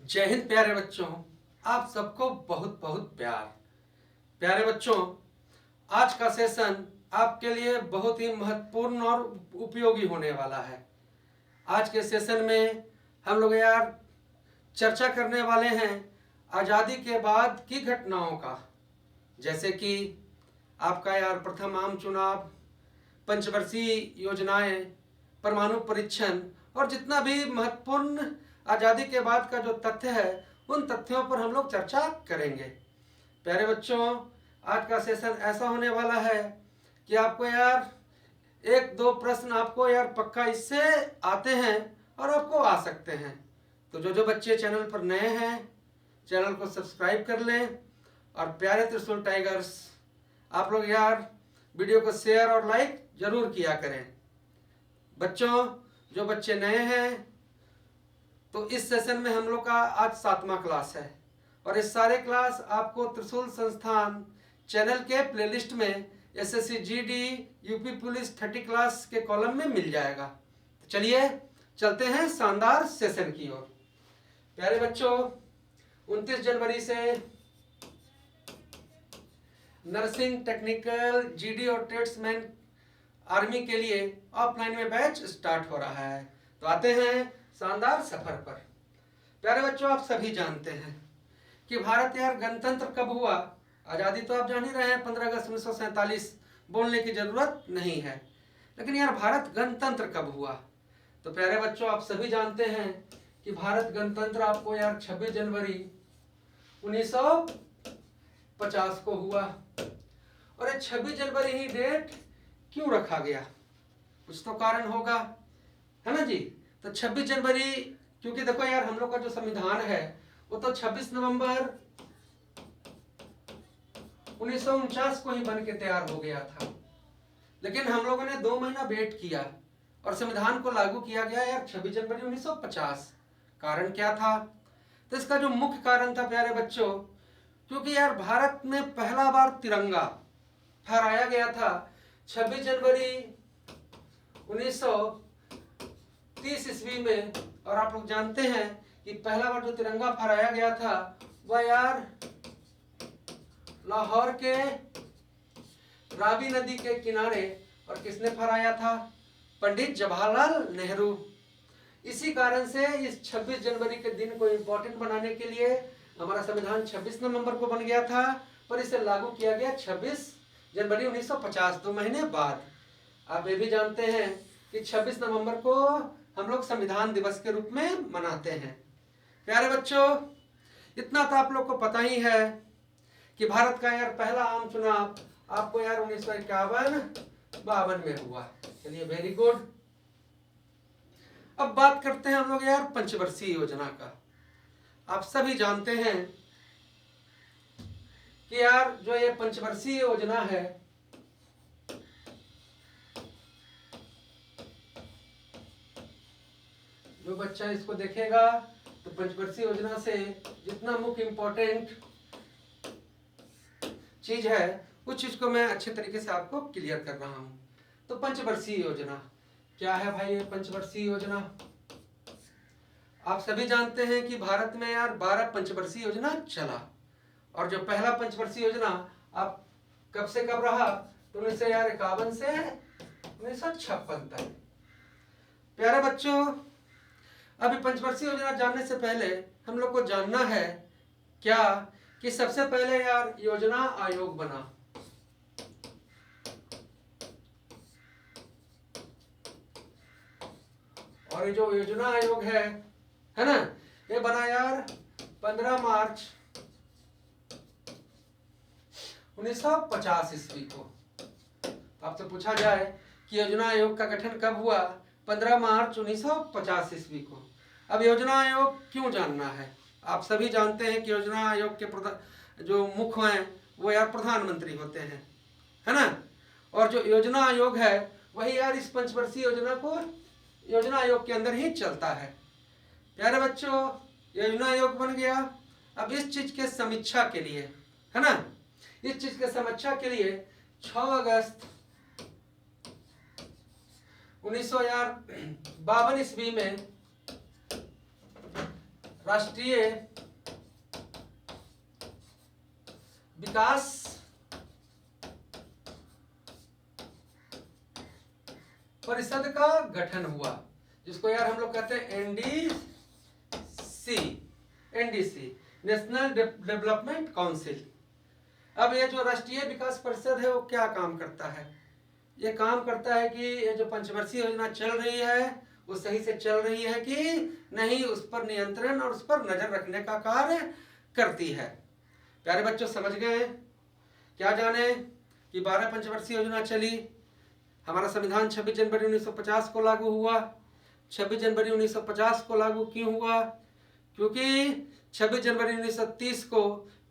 जय हिंद प्यारे बच्चों। आप सबको बहुत बहुत प्यार। प्यारे बच्चों, आज का सेशन आपके लिए बहुत ही महत्वपूर्ण और उपयोगी होने वाला है। आज के सेशन में हम लोग चर्चा करने वाले हैं आज़ादी के बाद की घटनाओं का, जैसे कि आपका प्रथम आम चुनाव, पंचवर्षीय योजनाएं, परमाणु परीक्षण और जितना भी महत्वपूर्ण आज़ादी के बाद का जो तथ्य है उन तथ्यों पर हम लोग चर्चा करेंगे। प्यारे बच्चों, आज का सेशन ऐसा होने वाला है कि आपको एक दो प्रश्न आपको पक्का इससे आते हैं और आपको आ सकते हैं। तो जो बच्चे चैनल पर नए हैं चैनल को सब्सक्राइब कर लें और प्यारे त्रिशूल टाइगर्स आप लोग वीडियो को शेयर और लाइक जरूर किया करें। बच्चों, जो बच्चे नए हैं तो इस सेशन में हम लोग का आज 7वां क्लास है और इस सारे क्लास आपको त्रिशूल संस्थान चैनल के प्लेलिस्ट में SSC GD UP police 30 class के कॉलम में मिल जाएगा। तो चलिए चलते हैं शानदार सेशन की ओर। प्यारे बच्चों, 29 जनवरी से नर्सिंग, टेक्निकल, जीडी और ट्रेड्समैन आर्मी के लिए ऑफलाइन में बैच स्टार्ट हो रहा है। तो आते हैं शानदार सफर पर। प्यारे बच्चों, आप सभी जानते हैं कि भारत गणतंत्र कब हुआ। आज़ादी तो आप जान ही रहे हैं 15 अगस्त 1947, बोलने की जरूरत नहीं है। लेकिन भारत गणतंत्र कब हुआ? तो प्यारे बच्चों, आप सभी जानते हैं कि भारत गणतंत्र आपको 26 जनवरी 1950 को हुआ। और 26 जनवरी ही डेट क्यों रखा गया? कुछ तो कारण होगा, है ना जी। तो 26 जनवरी, क्योंकि देखो हम लोग का जो संविधान है वो तो 26 नवंबर 1949 को ही बन के तैयार हो गया था। लेकिन हम लोगों ने 2 महीना वेट किया और संविधान को लागू किया गया 26 जनवरी 1950। कारण क्या था? तो इसका जो मुख्य कारण था प्यारे बच्चों, क्योंकि भारत में पहला बार तिरंगा फहराया गया था 26 जनवरी 1930 ईस्वी में। और आप लोग जानते हैं कि पहला बार जो तिरंगा फहराया गया था वह लाहौर के रावी नदी के किनारे। और किसने फहराया था? पंडित जवाहरलाल नेहरू। इसी कारण से इस 26 जनवरी के दिन को इम्पोर्टेंट बनाने के लिए हमारा संविधान 26 नवंबर को बन गया था, पर इसे लागू किया गया 26 जनवरी 1950, 2 महीने बाद। आप ये भी जानते हैं कि 26 नवंबर को हम लोग संविधान दिवस के रूप में मनाते हैं। प्यारे बच्चों, इतना तो आप लोग को पता ही है कि भारत का पहला आम चुनाव आपको 1951-52 में हुआ। चलिए, वेरी गुड। अब बात करते हैं हम लोग पंचवर्षीय योजना का। आप सभी जानते हैं कि जो ये पंचवर्षीय योजना है जो बच्चा इसको देखेगा तो पंचवर्षीय योजना से जितना मुख्य इंपॉर्टेंट चीज है उस चीज को मैं अच्छे तरीके से आपको क्लियर कर रहा हूं। तो पंचवर्षीय योजना क्या है भाई? ये पंचवर्षीय योजना आप सभी जानते हैं कि भारत में 12 पंचवर्षीय योजना चला। और जो पहला पंचवर्षीय योजना आप कब से कब रहा? तो 1951 से 1956 तक। प्यारे बच्चों, अभी पंचवर्षीय योजना जानने से पहले हम लोग को जानना है क्या कि सबसे पहले योजना आयोग बना। और ये जो योजना आयोग है ना, ये बना 15 मार्च 1950 ईस्वी को। आपसे पूछा जाए कि योजना आयोग का गठन कब हुआ? 15 मार्च 1950 ईस्वी को। अब योजना आयोग क्यों जानना है? आप सभी जानते हैं कि योजना आयोग के जो मुख्य हैं वो प्रधानमंत्री होते हैं, है ना। और जो योजना आयोग है वही इस पंचवर्षीय योजना को योजना आयोग के अंदर ही चलता है। प्यारे बच्चों, योजना आयोग बन गया। अब इस चीज के समीक्षा के लिए, है ना, इस चीज के समीक्षा के लिए 6 अगस्त 1952 ईस्वी में राष्ट्रीय विकास परिषद का गठन हुआ, जिसको यार हम लोग कहते हैं एनडीसी, नेशनल डेवलपमेंट काउंसिल। अब ये जो राष्ट्रीय विकास परिषद है वो क्या काम करता है? ये काम करता है कि ये जो पंचवर्षीय योजना चल रही है वो सही से चल रही है कि नहीं, उस पर नियंत्रण और उस पर नजर रखने का कार्य करती है। प्यारे बच्चों, समझ गए? क्या जाने कि 12 पंचवर्षीय योजना चली। हमारा संविधान 26 जनवरी 1950 को लागू हुआ। 26 जनवरी 1950 को लागू क्यों हुआ? क्योंकि 26 जनवरी 1930 को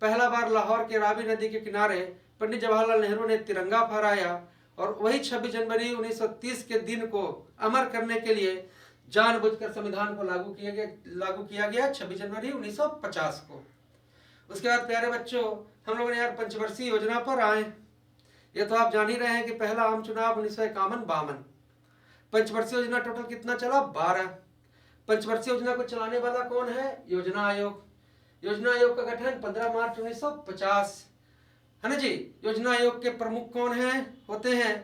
पहला बार लाहौर के रावी नदी के किनारे पंडित जवाहरलाल नेहरू ने तिरंगा फहराया, और वही 26 जनवरी 1930 के दिन को अमर करने के लिए जानबूझकर संविधान को लागू किया गया 26 जनवरी 1950 को। उसके बाद प्यारे बच्चों, हम लोगों ने यार पंचवर्षीय योजना पर आए। ये तो आप जान ही रहे हैं कि पहला आम चुनाव 1951-52। पंचवर्षीय योजना टोटल कितना चला? 12। पंचवर्षीय योजना को चलाने वाला कौन है? योजना आयोग। योजना आयोग का गठन 15 मार्च 1950, है ना जी। योजना आयोग के प्रमुख कौन होते हैं?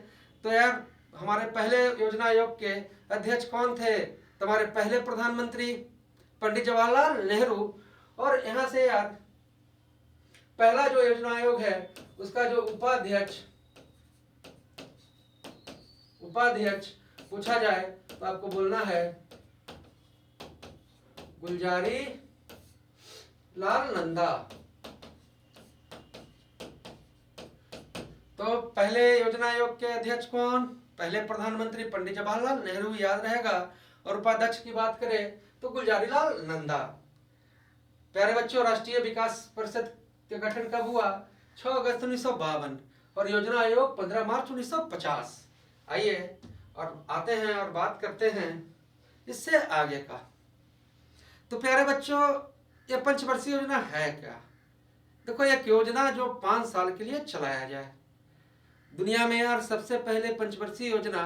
तो यार हमारे पहले योजना आयोग के अध्यक्ष कौन थे? तो हमारे पहले प्रधानमंत्री पंडित जवाहरलाल नेहरू। और यहाँ से यार पहला जो योजना आयोग है उसका जो उपाध्यक्ष पूछा जाए तो आपको बोलना है गुलजारी लाल नंदा। तो पहले योजना आयोग के अध्यक्ष कौन? पहले प्रधानमंत्री पंडित जवाहरलाल नेहरू, याद रहेगा। और उपाध्यक्ष की बात करें तो गुलजारी लाल नंदा। प्यारे बच्चों, राष्ट्रीय विकास परिषद का गठन कब हुआ? 6 अगस्त 1952 और योजना आयोग 15 मार्च 1950। आइए और आते हैं और बात करते हैं इससे आगे का। तो प्यारे बच्चों, ये पंचवर्षीय योजना है क्या? देखो, एक योजना जो 5 साल के लिए चलाया जाए। दुनिया में यार सबसे पहले पंचवर्षीय योजना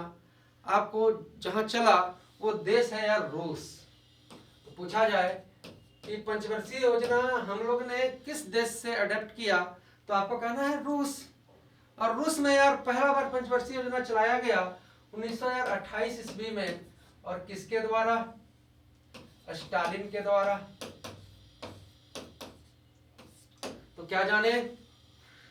आपको जहां चला वो देश है यार रूस। तो पूछा जाए कि पंचवर्षीय योजना हम लोग ने किस देश से अडेप्ट किया, तो आपको कहना है रूस। और रूस में यार पहला बार पंचवर्षीय योजना चलाया गया 1928 ईस्वी में। और किसके द्वारा? स्टालिन के द्वारा। तो क्या जाने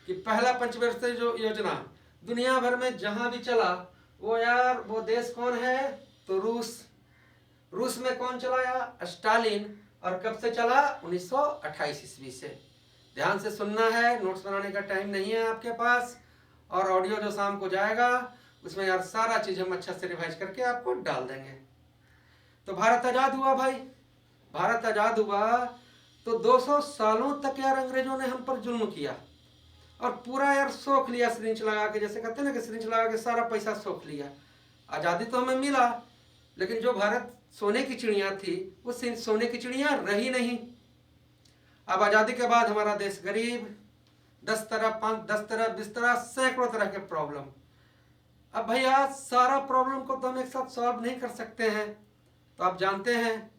कि पहला पंचवर्षीय जो योजना दुनिया भर में जहां भी चला वो देश कौन है? तो रूस में कौन चलाया? स्टालिन। और कब से चला? 1928 ईस्वी से। ध्यान से सुनना है, नोट्स बनाने का टाइम नहीं है आपके पास। और ऑडियो जो शाम को जाएगा उसमें यार सारा चीज हम अच्छा से रिवाइज करके आपको डाल देंगे। तो भारत आजाद हुआ भाई। भारत आजाद हुआ तो 200 सालों तक यार अंग्रेजों ने हम पर जुल्म किया और पूरा यार सोख लिया सिरिंज लगा के। जैसे कहते हैं ना कि सिरिंज लगा के सारा पैसा सोख लिया। आजादी तो हमें मिला, लेकिन जो भारत सोने की चिड़िया थी वो सोने की चिड़िया रही नहीं। अब आजादी के बाद हमारा देश गरीब, 10 तरह 20 तरह सैकड़ों तरह के प्रॉब्लम। अब भैया सारा प्रॉब्लम को तो हम एक साथ सॉल्व नहीं कर सकते हैं। तो आप जानते हैं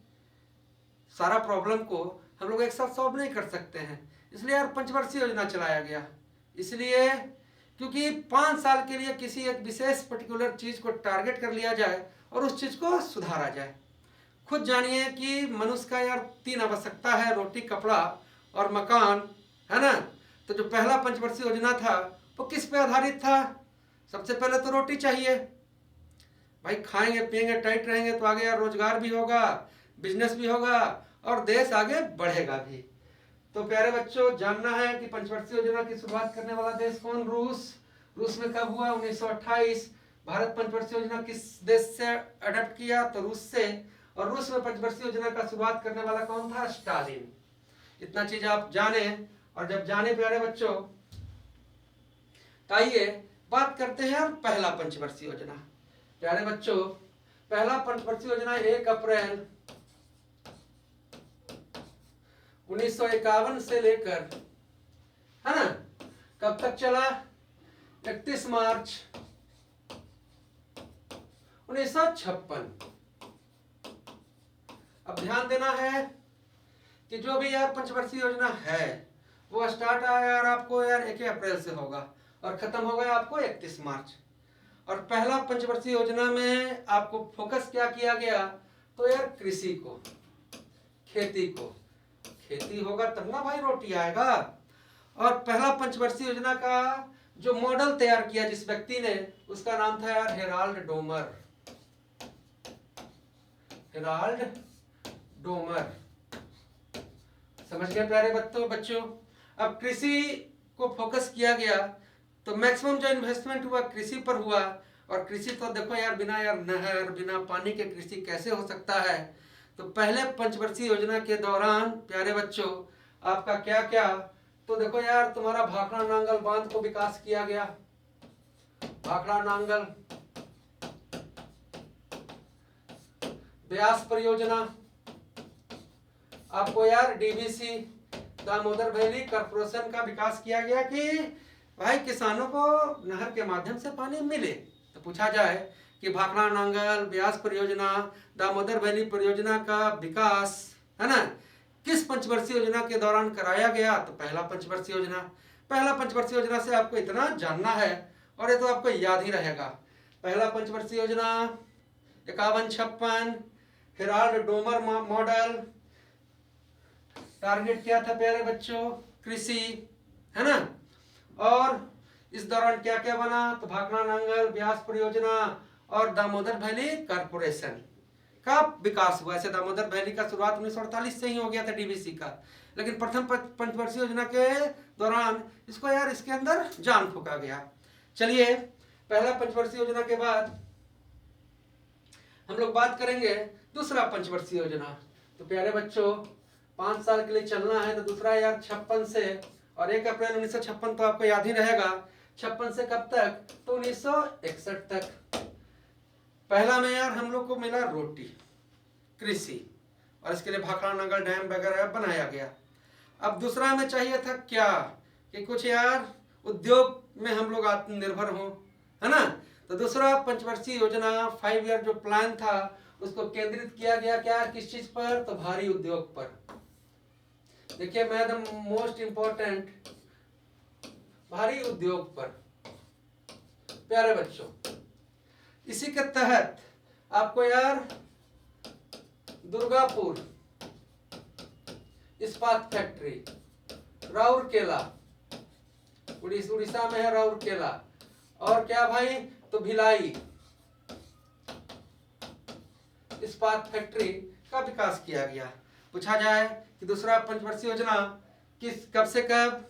सारा प्रॉब्लम को हम लोग एक साथ सॉल्व नहीं कर सकते हैं, इसलिए यार पंचवर्षीय योजना चलाया गया। इसलिए क्योंकि 5 साल के लिए किसी एक विशेष पर्टिकुलर चीज को टारगेट कर लिया जाए और उस चीज को सुधारा जाए। खुद जानिए कि मनुष्य का यार 3 आवश्यकता है, रोटी, कपड़ा और मकान, है ना। तो जो पहला पंचवर्षीय योजना था वो किस पे आधारित था? सबसे पहले तो रोटी चाहिए भाई। खाएंगे पिएंगे टाइट रहेंगे तो आगे यार रोजगार भी होगा, बिजनेस भी होगा और देश आगे बढ़ेगा भी। तो प्यारे बच्चों, जानना है कि पंचवर्षीय योजना की शुरुआत करने वाला देश कौन? रूस में कब हुआ? 1928। भारत पंचवर्षीय योजना किस देश से अडॉप्ट किया? तो रूस से। और रूस में पंचवर्षीय योजना का शुरुआत करने वाला कौन था? स्टालिन। इतना चीज आप जाने। और जब जाने प्यारे बच्चों, तो आइए बात करते हैं यार पहला पंचवर्षीय योजना। प्यारे बच्चों, पहला पंचवर्षीय योजना 1 अप्रैल 1951 से लेकर, है ना, कब तक चला? 31 मार्च 1956। अब ध्यान देना है कि जो भी यार पंचवर्षीय योजना है वो स्टार्ट आया यार आपको यार 1 अप्रैल से होगा और खत्म होगा आपको 31 मार्च। और पहला पंचवर्षीय योजना में आपको फोकस क्या किया गया, तो यार कृषि को, खेती को, खेती होगा तब ना भाई रोटी आएगा। और पहला पंचवर्षीय योजना का जो मॉडल तैयार किया जिस व्यक्ति ने, उसका नाम था यार हेराल्ड डोमर। हेराल्ड डोमर, समझ गए प्यारे बच्चों। अब कृषि को फोकस किया गया तो मैक्सिमम जो इन्वेस्टमेंट हुआ कृषि पर हुआ। और कृषि तो देखो यार बिना यार नहर बिना पानी के कृषि कैसे हो सकता है। तो पहले पंचवर्षीय योजना के दौरान प्यारे बच्चों आपका क्या क्या, तो देखो यार तुम्हारा भाखड़ा नांगल बांध को विकास किया गया। भाखड़ा नांगल, ब्यास परियोजना, आपको यार डीवीसी दामोदर वैली कॉर्पोरेशन का विकास किया गया कि भाई किसानों को नहर के माध्यम से पानी मिले। तो पूछा जाए कि भाखड़ा नांगल, ब्यास परियोजना, दामोदर वैली परियोजना का विकास है ना किस पंचवर्षीय योजना के दौरान कराया गया, तो पहला पंचवर्षीय योजना। पहला पंचवर्षीय योजना से आपको इतना जानना है और ये तो आपको याद ही रहेगा। पहला पंचवर्षीय योजना 51-56, हेराल्ड डोमर मॉडल। टारगेट क्या था प्यारे बच्चों, कृषि, है ना। और इस दौरान क्या क्या बना, तो भाखड़ा नांगल, ब्यास परियोजना और दामोदर वैली कॉर्पोरेशन का विकास हुआ। ऐसे दामोदर वैली का शुरुआत 1948 से ही हो गया था डीवीसी का, लेकिन प्रथम पंचवर्षीय योजना के दौरान इसको यार इसके अंदर जान फूका गया। चलिए पहला पंचवर्षीय योजना के बाद हम लोग बात करेंगे दूसरा पंचवर्षीय योजना। तो प्यारे बच्चों 5 साल के लिए चलना है, तो दूसरा यार 56 से और 1 अप्रैल 1956 तो आपको याद ही रहेगा। 56 से कब तक, तो 1961 तक। पहला में यार हम लोग को मिला रोटी, कृषि, और इसके लिए भाखड़ा नांगल डैम वगैरह बनाया गया। अब दूसरा में चाहिए था क्या, कि कुछ यार उद्योग में हम लोग आत्मनिर्भर हों, है ना। तो दूसरा पंचवर्षीय योजना 5 ईयर जो प्लान था उसको केंद्रित किया गया क्या, किस चीज पर, तो भारी उद्योग पर। देखिए मैं द मोस्ट इंपॉर्टेंट, भारी उद्योग पर। प्यारे बच्चों इसी के तहत आपको यार दुर्गापुर इस्पात फैक्ट्री, राउरकेला, उड़ीसा में है राउरकेला, और क्या भाई, तो भिलाई इस्पात फैक्ट्री का विकास किया गया। पूछा जाए कि दूसरा पंचवर्षीय योजना किस कब से कब,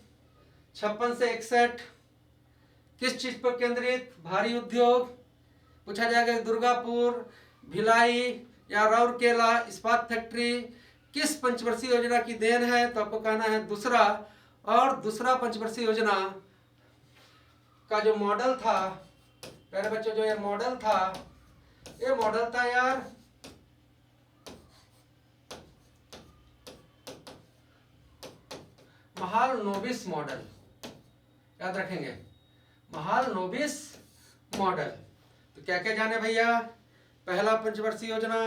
56 से 61, किस चीज पर केंद्रित, भारी उद्योग। पूछा जाएगा दुर्गापुर, भिलाई या राउरकेला इस्पात फैक्ट्री किस पंचवर्षीय योजना की देन है, तो आपको कहना है दूसरा। और दूसरा पंचवर्षीय योजना का जो मॉडल था प्यारे बच्चों, जो ये मॉडल था, ये मॉडल था यार महालनोबिस मॉडल, याद रखेंगे महालनोबिस मॉडल। तो क्या क्या जाने भैया, पहला पंचवर्षीय योजना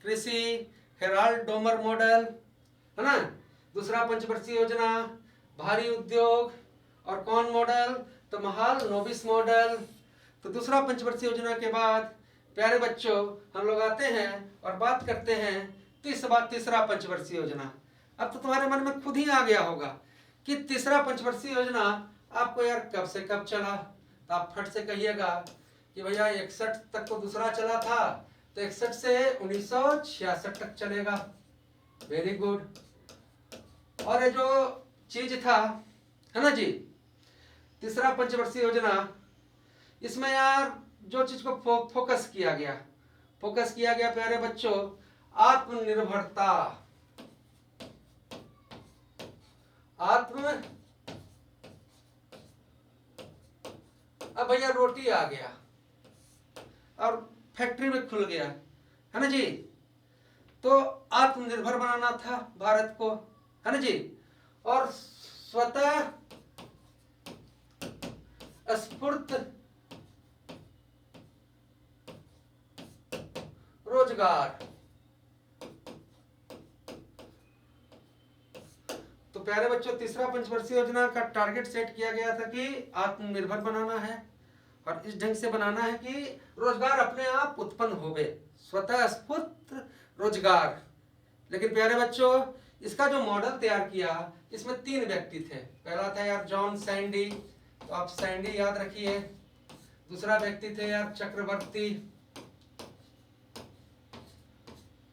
कृषि, हेराल्ड डोमर मॉडल, है ना। दूसरा पंचवर्षीय योजना भारी उद्योग, और कौन मॉडल, तो महालनोबिस मॉडल। तो दूसरा पंचवर्षीय योजना के बाद प्यारे बच्चों हम लोग आते हैं और बात करते हैं तीसरा पंचवर्षीय योजना। अब तो तुम्हारे मन में खुद ही आ गया होगा कि तीसरा पंचवर्षीय योजना आपको यार कब से कब चला, तो आप फट से कहिएगा कि भैया 61 तक तो दूसरा चला था, तो 61 से 1966 तक चलेगा। Very good. और ये जो चीज था, है ना जी, तीसरा पंचवर्षीय योजना, इसमें यार जो चीज को फोकस किया गया प्यारे बच्चों, आत्मनिर्भरता। अब भैया रोटी आ गया और फैक्ट्री में खुल गया, है ना जी, तो आत्मनिर्भर बनाना था भारत को, है ना जी। और स्वतः स्फूर्त रोजगार, प्यारे बच्चों, तीसरा पंचवर्षीय योजना का टारगेट सेट किया गया था कि आत्मनिर्भर बनाना है और इस ढंग से बनाना है कि रोजगार अपने आप उत्पन्न होवे, स्वतः स्फूर्त रोजगार। लेकिन प्यारे बच्चों, इसका जो मॉडल तैयार किया, इसमें 3 व्यक्ति थे। पहला था यार जॉन सैंडी, तो आप सैंडी याद रखिए। दूसरा व्यक्ति थे यार चक्रवर्ती,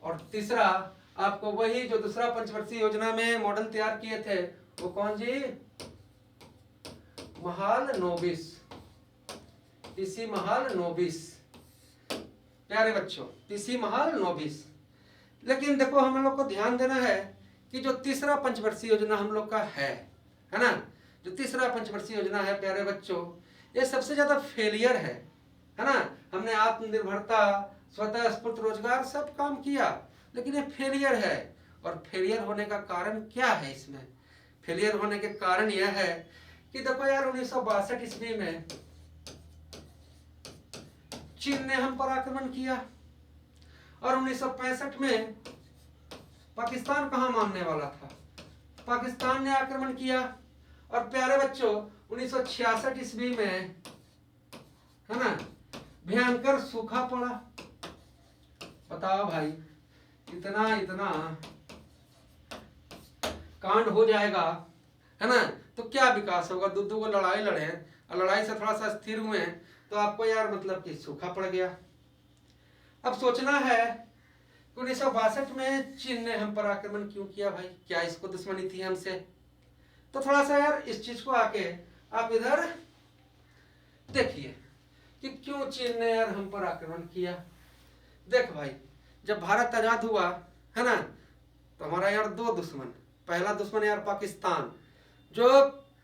और तीसरा आपको वही जो दूसरा पंचवर्षीय योजना में मॉडल तैयार किए थे, वो कौन जी? महालनोबिस, पीसी महालनोबिस। प्यारे बच्चों, पीसी महालनोबिस। लेकिन देखो, हम लोग को ध्यान देना है कि जो तीसरा पंचवर्षीय योजना हम लोग का है ना, जो तीसरा पंचवर्षीय योजना है प्यारे बच्चों, ये सबसे ज्यादा फेलियर है ना। हमने आत्मनिर्भरता, स्वतः स्फूर्त रोजगार सब काम किया, लेकिन ये फेलियर है। और फेलियर होने का कारण क्या है? इसमें फेलियर होने के कारण यह है कि देखो यार, 1962 ईस्वी में चीन ने हम पर आक्रमण किया, और 1965 में पाकिस्तान कहां मानने वाला था? पाकिस्तान ने आक्रमण किया। और प्यारे बच्चों, 1966 ईस्वी में, है ना, भयंकर सूखा पड़ा। बताओ भाई, इतना इतना कांड हो जाएगा, है ना, तो क्या विकास होगा? दो को लड़ाई लड़े और लड़ाई से थोड़ा सा स्थिर हुए, तो आपको यार मतलब कि सूखा पड़ गया। अब सोचना है कि 1962 में चीन ने हम पर आक्रमण क्यों किया भाई? क्या इसको दुश्मनी थी हमसे? तो थोड़ा सा यार इस चीज को आके आप इधर देखिए कि क्यों चीन ने यार हम पर आक्रमण किया। देख भाई, जब भारत आजाद हुआ, है ना, तो हमारा यार 2 दुश्मन। पहला दुश्मन यार पाकिस्तान, जो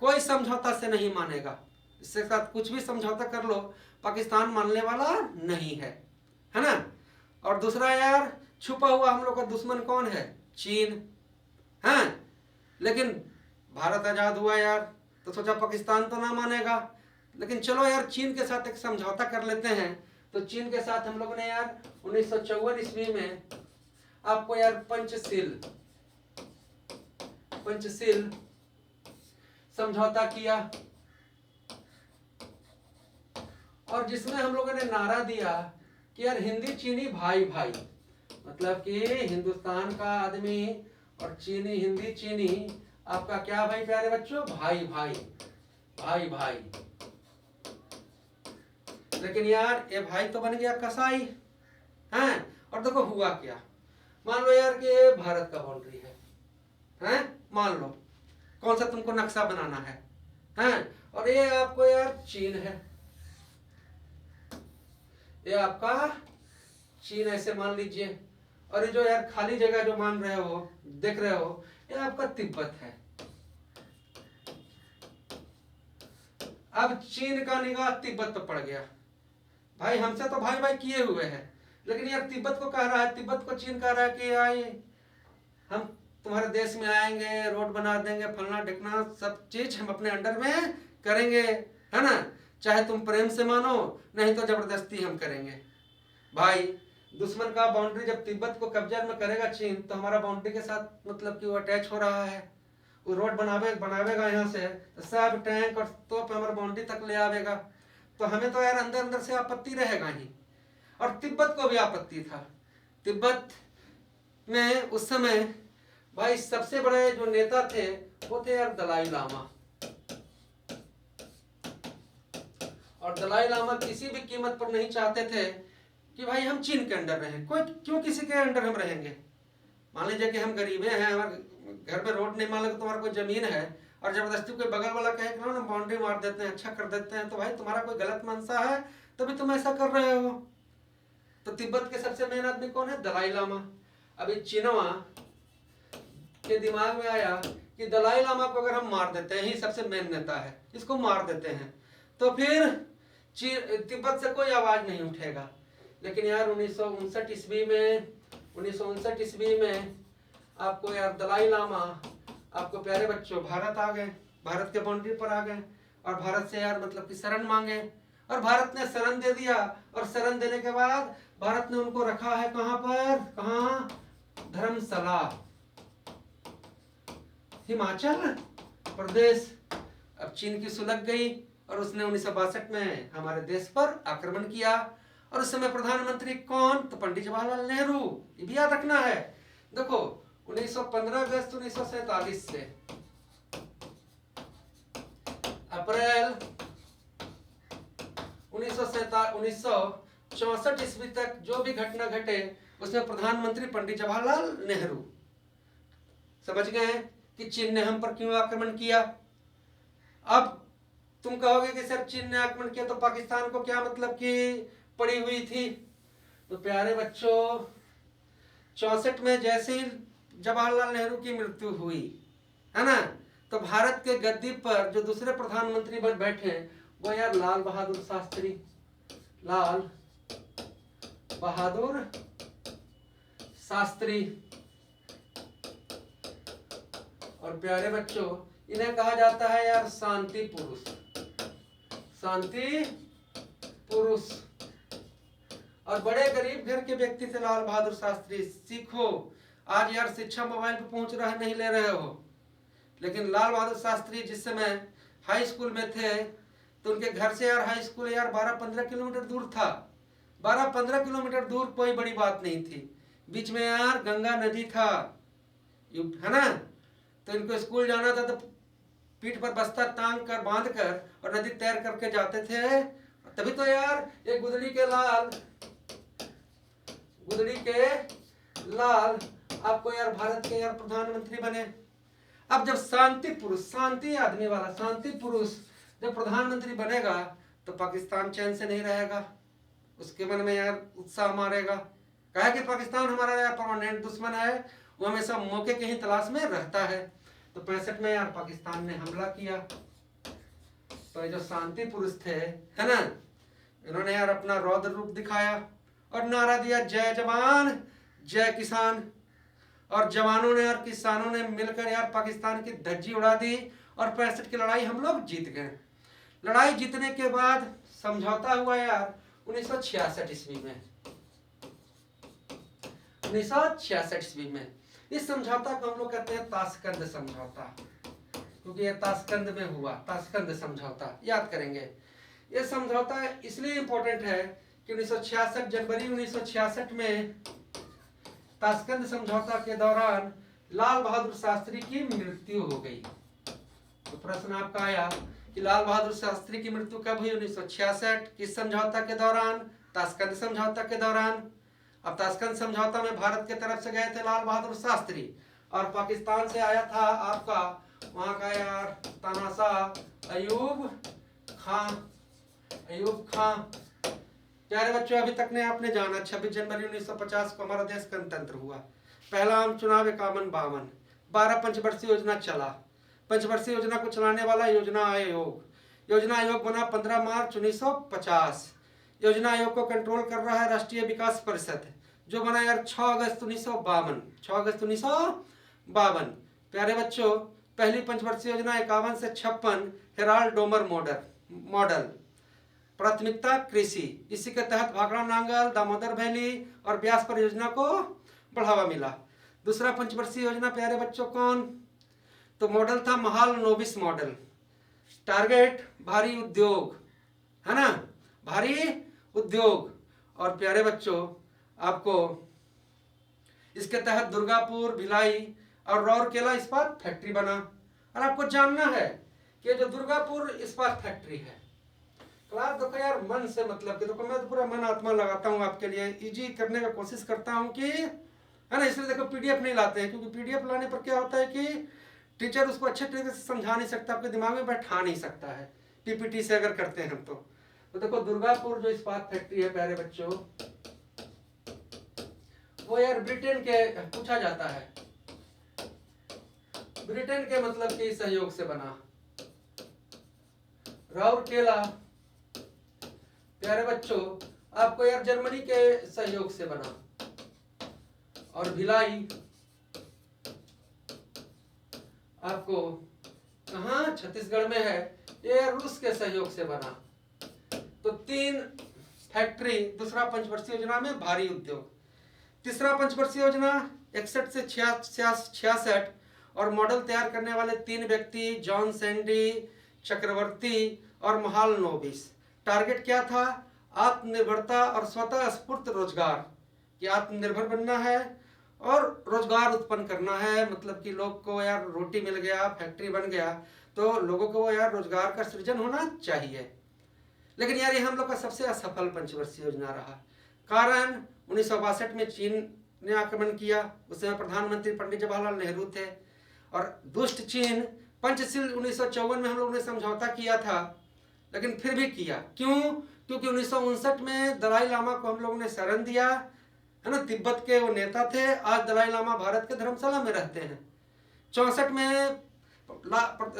कोई समझौता से नहीं मानेगा, इसके साथ कुछ भी समझौता कर लो, पाकिस्तान मानने वाला नहीं है ना। और दूसरा यार छुपा हुआ हम लोग का दुश्मन कौन है? चीन। हाँ, लेकिन भारत आजाद हुआ यार, तो सोचा पाकिस्तान तो ना मानेगा, लेकिन चलो यार चीन के साथ एक समझौता कर लेते हैं। तो चीन के साथ हम लोगों ने यार 1954 ईस्वी में आपको यार पंचशील समझौता किया, और जिसमें हम लोगों ने नारा दिया कि यार हिंदी चीनी भाई भाई, मतलब कि हिंदुस्तान का आदमी और चीनी, हिंदी चीनी आपका क्या भाई प्यारे बच्चों? भाई भाई, भाई भाई। लेकिन यार ये भाई तो बन गया कसाई, हैं? और देखो हुआ क्या, मान लो यार कि ये भारत का बाउंड्री है, मान लो, कौन सा तुमको नक्शा बनाना है, और ये आपको यार चीन है, ये आपका चीन ऐसे मान लीजिए, और ये जो यार खाली जगह जो मान रहे हो, देख रहे हो, ये आपका तिब्बत है। अब चीन का निगाह तिब्बत पर पड़ गया। भाई हमसे तो भाई भाई किए हुए हैं, लेकिन यार तिब्बत को कह रहा है, तिब्बत को चीन कह रहा है कि आए हम तुम्हारे देश में आएंगे, रोड बना देंगे, फलना ढिकना सब चीज हम अपने अंडर में करेंगे, है ना, चाहे तुम प्रेम से मानो, नहीं तो जबरदस्ती हम करेंगे। भाई दुश्मन का बाउंड्री जब तिब्बत को कब्जा में करेगा चीन, तो हमारा बाउंड्री के साथ मतलब कि वो अटैच हो रहा है, वो रोड बनावेगा यहाँ से, तो सब टैंक और तोप हमारे बाउंड्री तक ले आवेगा, तो हमें तो यार अंदर अंदर से आपत्ति रहेगा ही। और तिब्बत को भी आपत्ति था। तिब्बत में उस समय भाई सबसे बड़े जो नेता थे वो थे यार दलाई लामा, और दलाई लामा किसी भी कीमत पर नहीं चाहते थे कि भाई हम चीन के अंडर रहें। कोई क्यों किसी के अंडर हम रहेंगे? मान लीजिए कि हम गरीबे हैं, हमारे घर में रोड नहीं, मान लो तुम्हारा कोई जमीन है और जबरदस्ती कोई बगल वाला कहे कि ना बाउंड्री मार देते हैं, अच्छा कर देते हैं, तो भाई तुम्हारा कोई गलत मंशा है तभी तुम ऐसा कर रहे हो। तो तिब्बत के सबसे मेन आदमी कौन है? दलाई लामा। अभी चीनवा के दिमाग में आया कि दलाई लामा को अगर हम मार देते हैं, ही सबसे मेन नेता है, इसको मार देते हैं, तो फिर तिब्बत से कोई आवाज नहीं उठेगा। लेकिन यार 1959 ईस्वी में आपको यार दलाई लामा, आपको प्यारे बच्चों भारत आ गए, भारत के बाउंड्री पर आ गए, और भारत से यार मतलब कि शरण मांगे, और भारत ने शरण दे दिया। और शरण देने के बाद भारत ने उनको रखा है कहां पर? कहां? धर्मशाला। हिमाचल प्रदेश। अब चीन की सुलग गई और उसने 1962 में हमारे देश पर आक्रमण किया। और उस समय प्रधानमंत्री कौन? तो पंडित जवाहरलाल नेहरू। ये भी याद रखना है। देखो 1915 अगस्त 1947 से अप्रैल 1964 ईस्वी तक जो भी घटना घटे उसमें प्रधानमंत्री पंडित जवाहरलाल नेहरू। समझ गए हैं कि चीन ने हम पर क्यों आक्रमण किया। अब तुम कहोगे कि सर चीन ने आक्रमण किया तो पाकिस्तान को क्या मतलब कि पड़ी हुई थी। तो प्यारे बच्चों 64 में जैसे ही जवाहरलाल नेहरू की मृत्यु हुई है ना, तो भारत के गद्दी पर जो दूसरे प्रधानमंत्री बन बैठे वो यार लाल बहादुर शास्त्री। लाल बहादुर शास्त्री। और प्यारे बच्चों इन्हें कहा जाता है यार शांति पुरुष। शांति पुरुष। और बड़े गरीब घर के व्यक्ति थे लाल बहादुर शास्त्री। सीखो, आज यार शिक्षा मोबाइल पे पहुंच रहा है, नहीं ले रहे हो, लेकिन लाल बहादुर शास्त्री जिस समय हाई स्कूल में थे तो उनके घर से यार हाई स्कूल यार 12-15 किलोमीटर दूर था। 12-15 किलोमीटर दूर कोई बड़ी बात नहीं थी। बीच में यार गंगा नदी था, है ना, तो इनको स्कूल जाना था तो पीठ पर बस्ता टांग कर बांध कर और नदी तैर करके जाते थे। तभी तो यार ये गुदड़ी के लाल आपको यार भारत के यार प्रधानमंत्री बने। अब जब शांति पुरुष, शांति आदमी वाला शांति पुरुष जब प्रधानमंत्री बनेगा तो पाकिस्तान चैन से नहीं रहेगा। उसके मन में यार उत्साह मारेगा। कहा कि पाकिस्तान हमारा यार परमानेंट दुश्मन है, वो हमेशा मौके के ही तलाश में रहता है। तो 65 में यार पाकिस्तान ने हमला किया। तो ये जो शांति पुरुष थे, है ना, इन्होंने यार अपना रौद्र रूप दिखाया और नारा दिया जय जवान जय किसान। और जवानों ने और किसानों ने मिलकर यार पाकिस्तान की धज्जी उड़ा दी और 65 की लड़ाई हम लोग जीत गए। लड़ाई जीतने के बाद समझौता हुआ यार 1966 ईस्वी में। 1966 ईस्वी में इस समझौता को हम लोग कहते हैं ताशकंद समझौता, क्योंकि ये ताशकंद में हुआ। ताशकंद समझौता याद करेंगे। ये समझौता इसलिए इंपॉर्टेंट है कि 1966 जनवरी 1966 में ताशकंद समझौता के दौरान लाल बहादुर शास्त्री की मृत्यु हो गई। तो प्रश्न आपका आया कि लाल बहादुर शास्त्री की मृत्यु कब हुई? 1966। किस समझौता के दौरान? ताशकंद समझौता के दौरान। अब ताशकंद समझौता में भारत के तरफ से गए थे लाल बहादुर शास्त्री और पाकिस्तान से आया था आपका वहां का यार तानाशाह अयूब खां। प्यारे बच्चों अभी तक ने आपने जाना 26 जनवरी 1950 को हमारा देश गणतंत्र हुआ। पहला आम चुनाव 51-52। 12 पंचवर्षीय योजना चला। पंचवर्षीय योजना को चलाने वाला योजना आयोग बना 15 मार्च 1950। योजना आयोग को कंट्रोल कर रहा है राष्ट्रीय विकास परिषद, जो बना यार 6 अगस्त 1952। प्यारे बच्चों पहली पंचवर्षीय योजना 51 से 56 हेराल्ड डोमर मॉडल। प्राथमिकता कृषि। इसी के तहत भाखड़ा नांगल, दामोदर वैली और ब्यास परियोजना को बढ़ावा मिला। दूसरा पंचवर्षीय योजना प्यारे बच्चों कौन? तो मॉडल था महाल नोबिस मॉडल। टारगेट भारी उद्योग, है ना, भारी उद्योग। और प्यारे बच्चों आपको इसके तहत दुर्गापुर, भिलाई और राउरकेला इस्पात फैक्ट्री बना। और आपको जानना है कि जो दुर्गापुर इस्पात फैक्ट्री है, क्लास देखो यार मन से मतलब कि देखो मैं तो पूरा मन आत्मा लगाता हूँ आपके लिए, इजी करने का कोशिश करता हूँ कि, है ना, इसलिए देखो पीडीएफ नहीं लाते हैं, क्योंकि पीडीएफ लाने पर क्या होता है कि टीचर उसको अच्छे तरीके से समझा नहीं सकता, आपके दिमाग में बैठा नहीं सकता है पीपीटी से अगर करते हैं हम तो देखो दुर्गापुर जो इस्पात फैक्ट्री है प्यारे बच्चों, वो यार ब्रिटेन के, पूछा जाता है ब्रिटेन के मतलब के सहयोग से बना। राउरकेला प्यारे बच्चों आपको यार जर्मनी के सहयोग से बना। और भिलाई आपको कहाँ? छत्तीसगढ़ में है, ये रूस के सहयोग से बना। तो 3 फैक्ट्री दूसरा पंचवर्षीय योजना में भारी उद्योग। तीसरा पंचवर्षीय योजना 61 से 66 और मॉडल तैयार करने वाले 3 व्यक्ति जॉन सैंडी, चक्रवर्ती और महालनोबिस। टारगेट क्या था? आत्मनिर्भरता और स्वतः स्फूर्त रोजगार, कि आत्मनिर्भर बनना है और रोजगार उत्पन्न करना है। मतलब कि लोग को यार रोटी मिल गया, फैक्ट्री बन गया, तो लोगों को यार रोजगार का सृजन होना चाहिए। लेकिन यार ये हम लोग का सबसे असफल पंचवर्षीय योजना रहा। कारण 1962 में चीन ने आक्रमण किया, उस समय प्रधानमंत्री पंडित जवाहरलाल नेहरू थे, और दुष्ट चीन पंचशील 1954 में हम लोगों ने समझौता किया था, लेकिन फिर भी किया। क्यों? क्योंकि 1959 में दलाई लामा को हम लोगों ने शरण दिया, है ना। तिब्बत के वो नेता थे, आज दलाई लामा भारत के धर्मशाला में रहते हैं। 64 में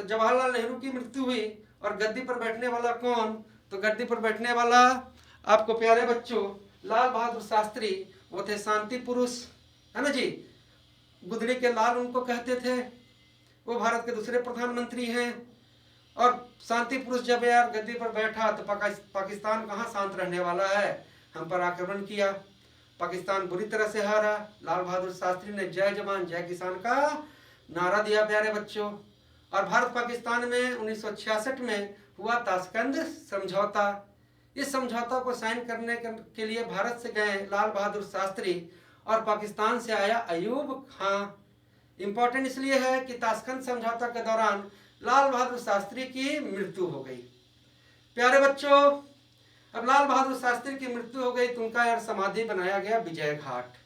जवाहरलाल नेहरू की मृत्यु हुई, और गद्दी पर बैठने वाला कौन? तो गद्दी पर बैठने वाला आपको प्यारे बच्चों लाल बहादुर शास्त्री, वो थे शांति पुरुष, है ना जी। गुदड़ी के लाल उनको कहते थे, वो भारत के दूसरे प्रधानमंत्री हैं। और शांति पुरुष जब यार गद्दी पर बैठा तो पाकिस्तान कहाँ शांत रहने वाला है, हम पर आक्रमण किया, पाकिस्तान बुरी तरह से हारा। लाल बहादुर शास्त्री ने जय जवान जय किसान का नारा दिया प्यारे बच्चों। और भारत पाकिस्तान में 1966 में हुआ ताशकंद समझौता। इस समझौता को साइन करने के लिए भारत से गए लाल बहादुर शास्त्री, और पाकिस्तान से आया अयूब खां। इंपॉर्टेंट इसलिए है कि ताशकंद समझौता के दौरान लाल बहादुर शास्त्री की मृत्यु हो गई। प्यारे बच्चों, अब लाल बहादुर शास्त्री की मृत्यु हो गई तो उनका यार समाधि बनाया गया विजय घाट।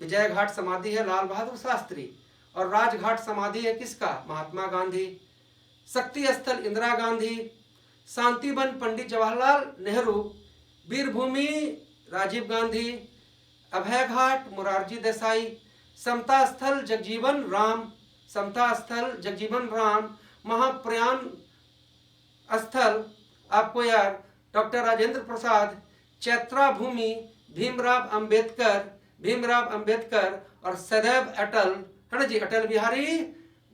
विजय घाट समाधि है लाल बहादुर शास्त्री, और राजघाट समाधि है किसका? महात्मा गांधी। शक्ति स्थल इंदिरा गांधी, शांति वन पंडित जवाहरलाल नेहरू, वीरभूमि राजीव गांधी, अभय घाट मोरारजी देसाई, समता स्थल जगजीवन राम, समता स्थल जगजीवन राम, महाप्रयाण स्थल आपको यार डॉक्टर राजेंद्र प्रसाद, चैत्रा भूमि भीमराव अंबेडकर और सदैव अटल, है ना जी, अटल बिहारी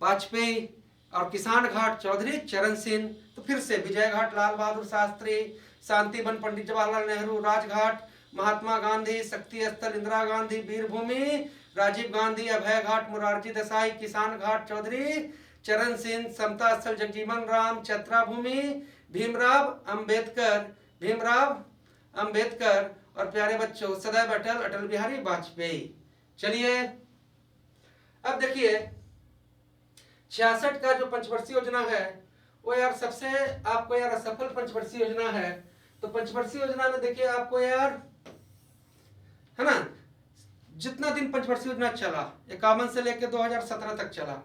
वाजपेयी, और किसान घाट चौधरी चरण सिंह। तो फिर से विजय घाट लाल बहादुर शास्त्री, शांति वन पंडित जवाहरलाल नेहरू, राजघाट महात्मा गांधी, शक्ति स्थल इंदिरा गांधी, वीरभूमि राजीव गांधी, अभय घाट मोरारजी देसाई, किसान घाट चौधरी चरण सिंह, समता स्थल जगजीवन राम, चैत्रा भूमि भीमराव अंबेडकर और प्यारे बच्चों सदैव अटल, अटल बिहारी वाजपेयी। चलिए अब देखिए 66 का जो पंचवर्षीय योजना है वो यार सबसे आपको यार असफल पंचवर्षीय योजना है। तो पंचवर्षीय योजना में देखिए आपको यार, है ना, जितना दिन पंचवर्षीय योजना चला 51 से लेकर 2017 तक चला,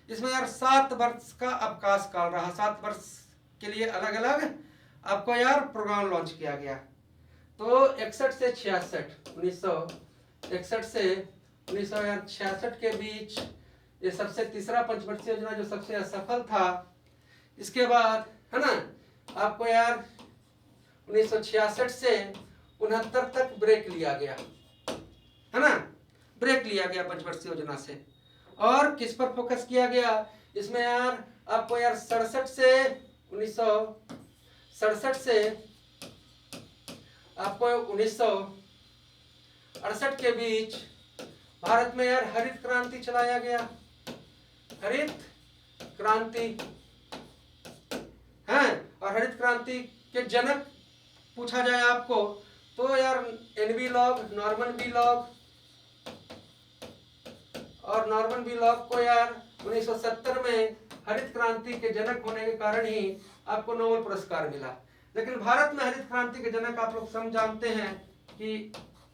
इसमें यार 7 वर्ष का अवकाश काल रहा। 7 वर्ष के लिए अलग अलग आपको यार प्रोग्राम लॉन्च किया गया। तो 61 से 66, 1961 से 1966 के बीच ये सबसे तीसरा पंचवर्षीय योजना जो सबसे असफल था। इसके बाद है ना आपको यार 1966 से 69 तक ब्रेक लिया गया, है ना, ब्रेक लिया गया पंचवर्षीय योजना से। और किस पर फोकस किया गया इसमें यार आपको यार 67 से 1967 से आपको 1968 के बीच भारत में यार हरित क्रांति चलाया गया। हरित क्रांति है, और हरित क्रांति के जनक पूछा जाए आपको तो यार एनवी लॉग, नॉर्मन बी लॉग, और नॉर्मन बी लॉग को यार 1970 में हरित क्रांति के जनक होने के कारण ही आपको नोबेल पुरस्कार मिला। लेकिन भारत में हरित क्रांति के जनक आप लोग सब जानते हैं कि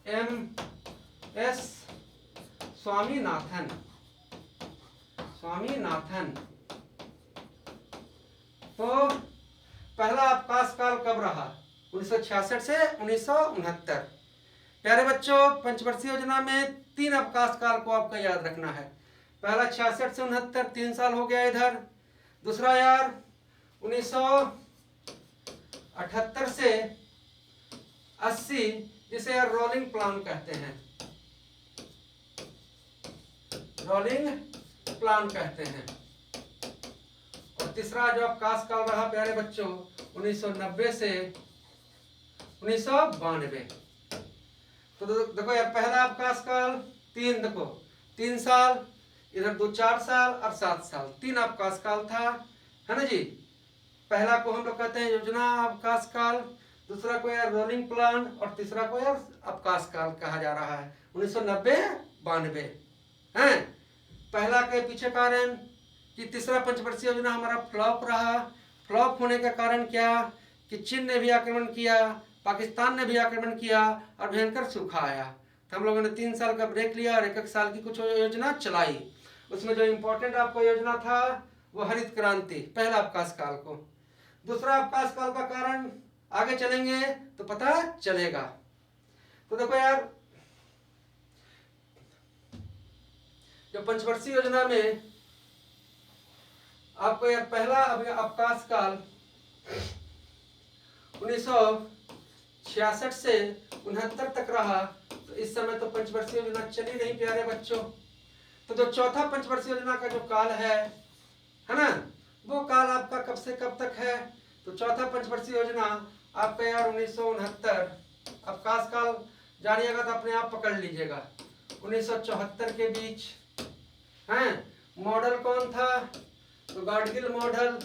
एम.एस. स्वामीनाथन। तो पहला अवकाश काल कब रहा? 1966 से 1969। प्यारे बच्चों पंचवर्षीय योजना में 3 अवकाश काल को आपको याद रखना है। पहला 66 से 69 3 साल हो गया इधर। दूसरा यार 1978 से 80 जिसे यार रोलिंग प्लान कहते हैं, और तीसरा जो अवकाश काल रहा प्यारे बच्चों 1990 से 1992। तो देखो यार पहला अवकाश काल 3 साल, इधर 2 4 साल और 7 साल, 3 अवकाश काल था, है ना जी। पहला को हम लोग कहते हैं योजना अवकाश काल, दूसरा को यार रोलिंग प्लान, और तीसरा को यार अवकाश काल कहा जा रहा है। 1990-92 है। पहला के पीछे कारण कि तीसरा पंचवर्षीय योजना हमारा फ्लॉप रहा। फ्लॉप होने का कारण क्या कि चीन ने भी आक्रमण किया, पाकिस्तान ने भी आक्रमण किया और भयंकर सूखा आया। तो हम लोगों ने 3 साल का ब्रेक लिया और 1-1 साल की कुछ योजना चलाई। उसमें जो इम्पोर्टेंट आपको योजना था वो हरित क्रांति, पहला अवकाश काल को। दूसरा अवकाश काल का कारण आगे चलेंगे तो पता चलेगा। तो देखो यार, जो पंचवर्षीय योजना में आपको यार पहला अवकाश काल 1966 से 69 तक रहा। तो इस समय तो पंचवर्षीय योजना चली नहीं प्यारे बच्चों। तो जो चौथा पंचवर्षीय योजना का जो काल है ना, वो काल आपका कब से कब तक है? तो चौथा पंचवर्षीय योजना आपका यार 1969, अवकाश काल जानिएगा तो अपने आप पकड़ लीजिएगा, 1974 के बीच हैं। मॉडल कौन था? तो गाडगिल मॉडल।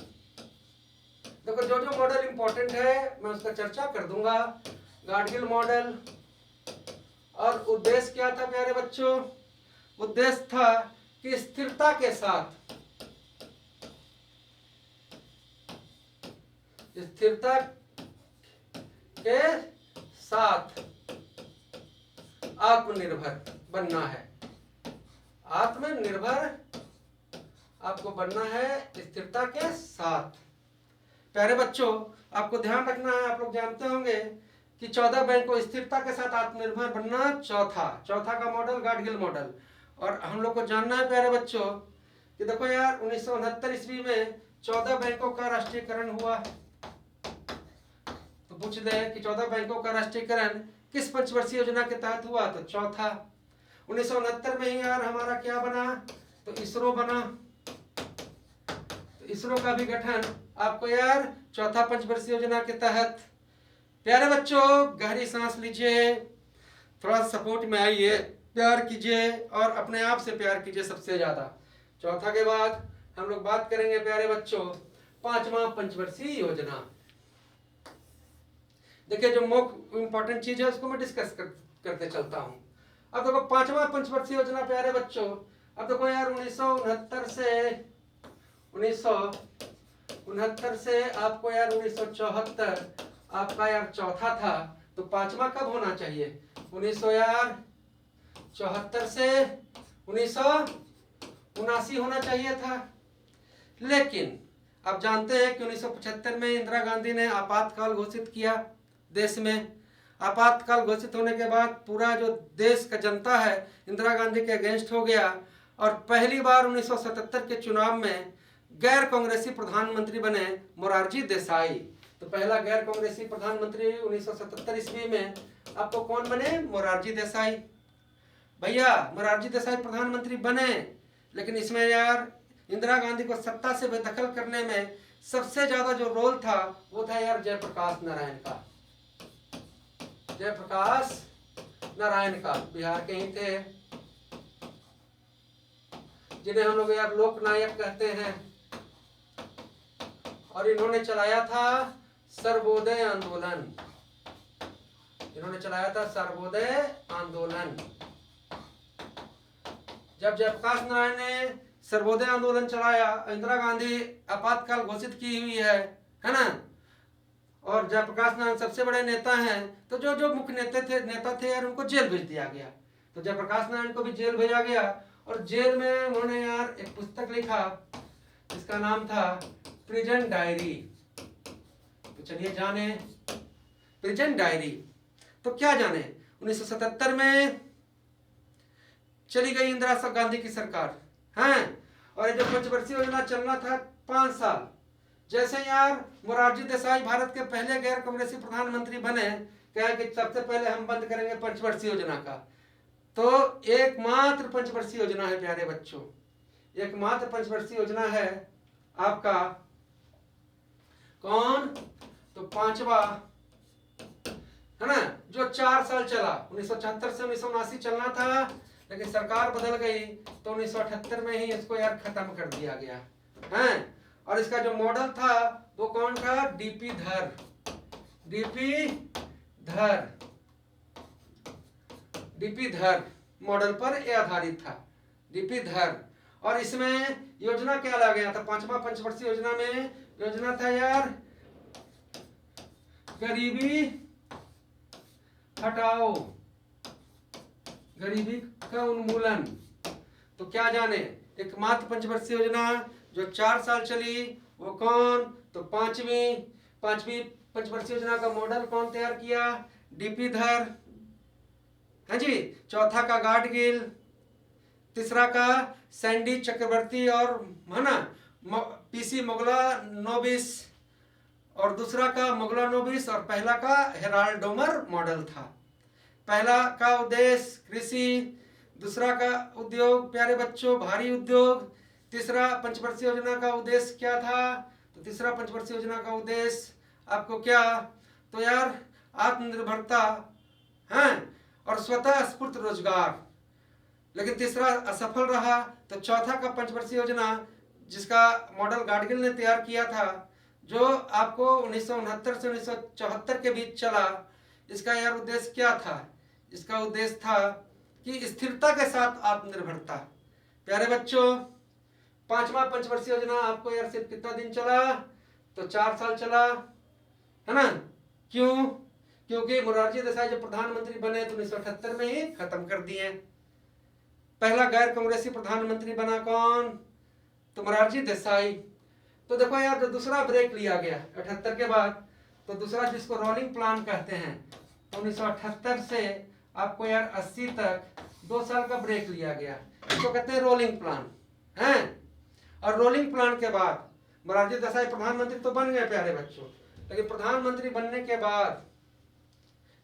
देखो जो जो मॉडल इंपॉर्टेंट है मैं उसका चर्चा कर दूंगा। गाडगिल मॉडल, और उद्देश्य क्या था प्यारे बच्चों? उद्देश्य था कि स्थिरता के साथ आत्मनिर्भर बनना है। आत्मनिर्भर आपको बनना है स्थिरता के साथ। प्यारे बच्चों आपको ध्यान रखना है, आप लोग जानते होंगे कि 14 बैंक को स्थिरता के साथ आत्मनिर्भर बनना चौथा का मॉडल गाडगिल मॉडल। और हम लोग को जानना है प्यारे बच्चों कि देखो यार 1969 ईस्वी में 14 बैंकों का राष्ट्रीयकरण हुआ। तो पूछ दे कि 14 बैंकों का राष्ट्रीयकरण किस पंचवर्षीय योजना के तहत हुआ? तो चौथा। 1969 में ही यार हमारा क्या बना? तो इसरो बना। तो इसरो का भी गठन आपको यार चौथा पंचवर्षीय योजना के तहत। प्यारे बच्चों गहरी सांस लीजिए, थोड़ा सपोर्ट में आइए, प्यार कीजिए और अपने आप से प्यार कीजिए सबसे ज्यादा। चौथा के बाद हम लोग बात करेंगे प्यारे बच्चों पांचवा पंचवर्षीय योजना। देखिए जो मुख्य इंपॉर्टेंट चीज है उसको मैं डिस्कस करते चलता हूं। अब देखो पांचवा पंचवर्षीय योजना प्यारे बच्चों, अब देखो यार 1969 से आपको यार 1974 आपका यार चौथा था। तो पांचवा कब होना चाहिए? 1974 से 1979 होना चाहिए था। लेकिन आप जानते हैं कि 1975 में इंदिरा गांधी ने आपातकाल घोषित किया देश में। आपातकाल घोषित होने के बाद पूरा जो देश का जनता है इंदिरा गांधी के अगेंस्ट हो गया और पहली बार 1977 के चुनाव में गैर कांग्रेसी प्रधानमंत्री बने मोरारजी देसाई। तो पहला गैर कांग्रेसी प्रधानमंत्री 1977 ईस्वी में आपको कौन बने? मोरारजी देसाई। भैया मोरारजी देसाई प्रधानमंत्री बने, लेकिन इसमें यार इंदिरा गांधी को सत्ता से बेदखल करने में सबसे ज्यादा जो रोल था वो था यार जयप्रकाश नारायण का। जयप्रकाश नारायण का बिहार के ही थे, जिन्हें हम लोग यार लोकनायक कहते हैं। और इन्होंने चलाया था सर्वोदय आंदोलन। इन्होंने चलाया था सर्वोदय आंदोलन। जब जयप्रकाश नारायण ने सर्वोदय आंदोलन चलाया, इंदिरा गांधी आपातकाल घोषित की हुई है ना, और जयप्रकाश नारायण सबसे बड़े नेता हैं, तो जो जो मुख्य नेता थे यार उनको जेल भेज दिया गया। तो जयप्रकाश नारायण को भी जेल भेजा गया और जेल में उन्होंने यार एक पुस्तक लिखा जिसका नाम था प्रिजन डायरी। तो चलिए जाने प्रिजन डायरी। तो क्या जाने 1977 में चली गई इंदिरा गांधी की सरकार हैं, और ये जो पंचवर्षीय योजना चलना था 5 साल। जैसे यार मोरारजी देसाई भारत के पहले गैर कांग्रेसी प्रधानमंत्री बने, कहा कि सबसे पहले हम बंद करेंगे पंचवर्षीय योजना का। तो एकमात्र पंचवर्षीय योजना है प्यारे बच्चों, एकमात्र पंचवर्षीय योजना है आपका कौन? तो पांचवा है ना, जो 4 साल चला। 1974 से 1979 चलना था, लेकिन सरकार बदल गई तो 1978 में ही इसको यार खत्म कर दिया गया है। और इसका जो मॉडल था वो कौन था? डीपी धर। डीपी धर मॉडल पर यह आधारित था, डीपी धर। और इसमें योजना क्या लाया गया था? पांचवा पंचवर्षीय योजना में योजना था यार गरीबी हटाओ, गरीबी का उन्मूलन। तो क्या जाने, एकमात्र पंचवर्षीय योजना जो 4 साल चली वो कौन? तो पांचवी पंचवर्षीय योजना का मॉडल कौन तैयार किया? डीपी धर, हाँ जी। चौथा का गाडगिल, तीसरा का सैंडी चक्रवर्ती और है ना पीसी मोगलानोबिस, और दूसरा का मोगलानोबिस, और पहला का हेराल्ड डोमर मॉडल था। पहला का उद्देश्य कृषि, दूसरा का उद्योग प्यारे बच्चों भारी उद्योग। तीसरा पंचवर्षीय योजना का उद्देश्य क्या था? तो तीसरा पंचवर्षीय योजना का उद्देश्य आपको क्या? तो यार आत्मनिर्भरता है और स्वतः स्फूर्त रोजगार। लेकिन तीसरा असफल रहा। तो चौथा का पंचवर्षीय योजना जिसका मॉडल गाडगिल ने तैयार किया था, जो आपको 1969 से 1974 के बीच चला, इसका यार उद्देश्य क्या था? इसका उद्देश्य था कि स्थिरता के साथ आत्मनिर्भरता। प्यारे बच्चों, पांचवा पंचवर्षीय योजना आपको यार सिर्फ कितना दिन चला? तो 4 साल चला, है ना। क्यों? क्योंकि मोरारजी देसाई जब प्रधानमंत्री बने तो 1978 में ही खत्म कर दिए। पहला गैर कांग्रेसी प्रधानमंत्री बना कौन? तो मोरारजी देसाई। तो देखो यार, जो दूसरा ब्रेक लिया गया 78 के बाद, तो दूसरा जिसको रोलिंग प्लान कहते हैं, तो 1978 से आपको यार 80 तक 2 साल का ब्रेक लिया गया, इसको कहते हैं रोलिंग प्लान है। और रोलिंग प्लान के बाद मोरारजी देसाई प्रधानमंत्री तो बन गए प्यारे बच्चों, लेकिन प्रधानमंत्री बनने के बाद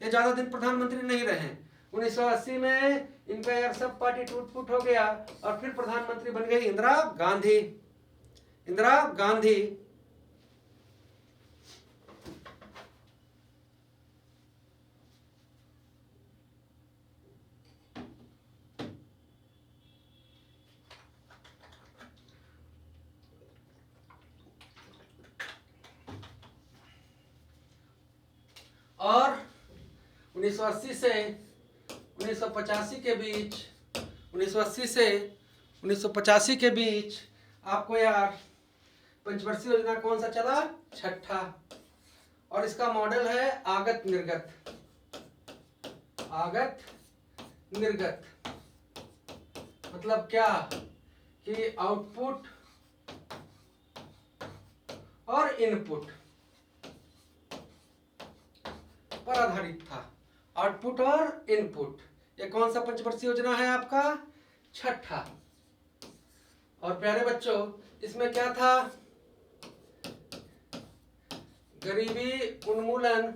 ये ज्यादा दिन प्रधानमंत्री नहीं रहे। 1980 में इनका यार सब पार्टी टूट फूट हो गया और फिर प्रधानमंत्री बन गई इंदिरा गांधी। और 1980 से 1985 के बीच 1980 से 1985 के बीच आपको यार पंचवर्षीय योजना कौन सा चला? छठा। और इसका मॉडल है आगत निर्गत। मतलब क्या कि आउटपुट और इनपुट पर आधारित था। आउटपुट और इनपुट, ये कौन सा पंचवर्षीय योजना है? आपका छठा। और प्यारे बच्चों, इसमें क्या था? गरीबी उन्मूलन